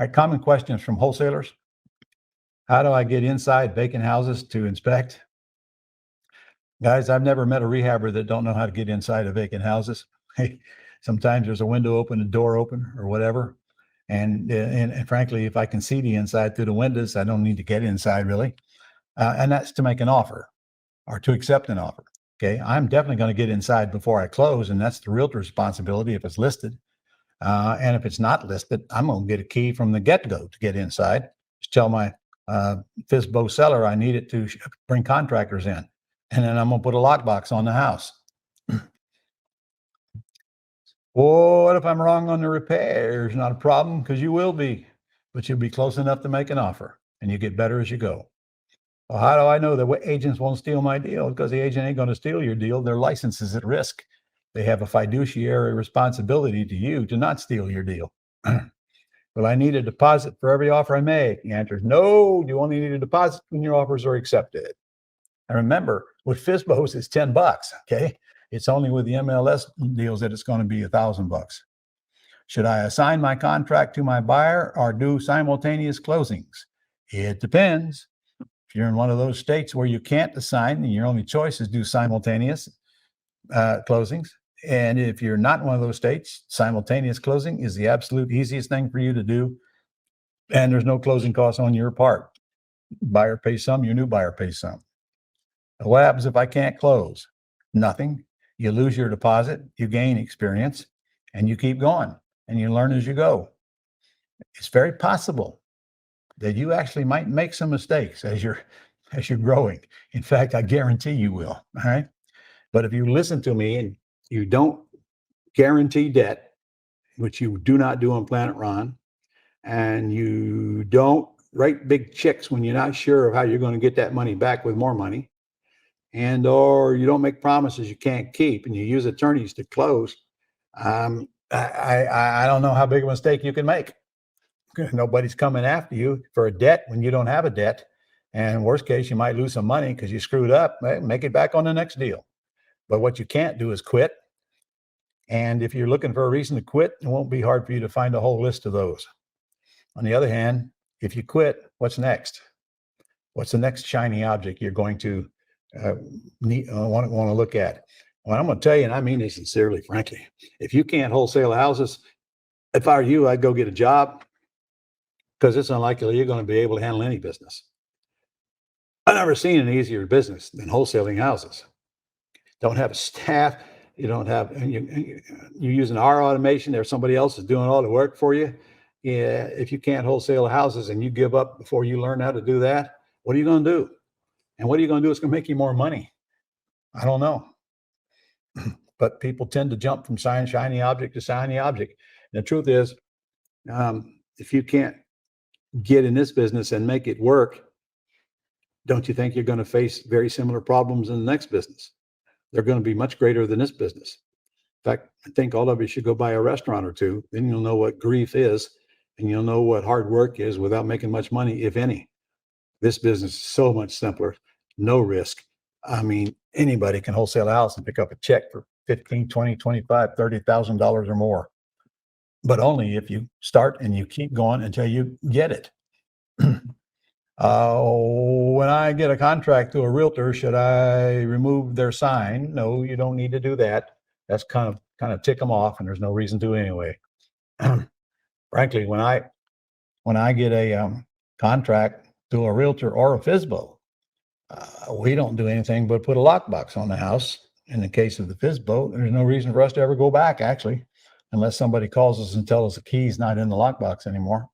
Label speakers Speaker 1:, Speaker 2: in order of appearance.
Speaker 1: All right, common questions from wholesalers. How do I get inside vacant houses to inspect? Guys, I've never met a rehabber that don't know how to get inside of vacant houses. Hey, sometimes there's a window open, a door open, or whatever. And frankly, if I can see the inside through the windows, I don't need to get inside really. And that's to make an offer or to accept an offer. Okay, I'm definitely going to get inside before I close, and that's the realtor's responsibility if it's listed. And if it's not listed, I'm going to get a key from the get-go to get inside. Just tell my FSBO seller I need it to bring contractors in. And then I'm going to put a lockbox on the house. Well, what if I'm wrong on the repairs? Not a problem, because you will be, but you'll be close enough to make an offer, and you get better as you go. Well, how do I know that agents won't steal my deal? Because the agent ain't going to steal your deal. Their license is at risk. They have a fiduciary responsibility to you to not steal your deal. Will I need a deposit for every offer I make? The answer is no. You only need a deposit when your offers are accepted. And remember, with FSBOs, it's $10. Okay, it's only with the MLS deals that it's going to be $1,000. Should I assign my contract to my buyer or do simultaneous closings? It depends. If you're in one of those states where you can't assign and your only choice is do simultaneous closings, and if you're not in one of those states, simultaneous closing is the absolute easiest thing for you to do, and there's no closing costs on your part. Buyer pays some, your new buyer pays some. What happens if I can't close? Nothing. You lose your deposit, you gain experience, and you keep going, and you learn as you go. It's very possible that you actually might make some mistakes as you're growing. In fact, I guarantee you will. All right. But if you listen to me and you don't guarantee debt, which you do not do on Planet Ron, and you don't write big checks when you're not sure of how you're going to get that money back with more money, and or you don't make promises you can't keep, and you use attorneys to close, I don't know how big a mistake you can make. Nobody's coming after you for a debt when you don't have a debt. And worst case, you might lose some money because you screwed up. Make it back on the next deal. But what you can't do is quit. And if you're looking for a reason to quit, it won't be hard for you to find a whole list of those. On the other hand, if you quit, what's next? What's the next shiny object you're going to want to look at? Well, I'm going to tell you, and I mean this sincerely, frankly, if you can't wholesale houses, if I were you, I'd go get a job, because it's unlikely you're going to be able to handle any business. I've never seen an easier business than wholesaling houses. Don't have a staff. You don't have, you're using our automation. There's somebody else is doing all the work for you. Yeah, if you can't wholesale houses and you give up before you learn how to do that, what are you going to do? And what are you going to do that's going to make you more money? I don't know. But people tend to jump from shiny object to shiny object. And the truth is, if you can't get in this business and make it work, don't you think you're going to face very similar problems in the next business? They're going to be much greater than this business. In fact, I think all of you should go buy a restaurant or two. Then you'll know what grief is, and you'll know what hard work is without making much money, if any. This business is so much simpler, no risk. I mean, anybody can wholesale a house and pick up a check for $15,000, $20,000, $25,000, $30,000 or more. But only if you start and you keep going until you get it. When I get a contract to a realtor, should I remove their sign? No, you don't need to do that. That's kind of tick them off, and there's no reason to anyway. Frankly, when I get a contract to a realtor or a FSBO, we don't do anything but put a lockbox on the house. In the case of the FSBO, there's no reason for us to ever go back, actually, unless somebody calls us and tells us the key's not in the lockbox anymore.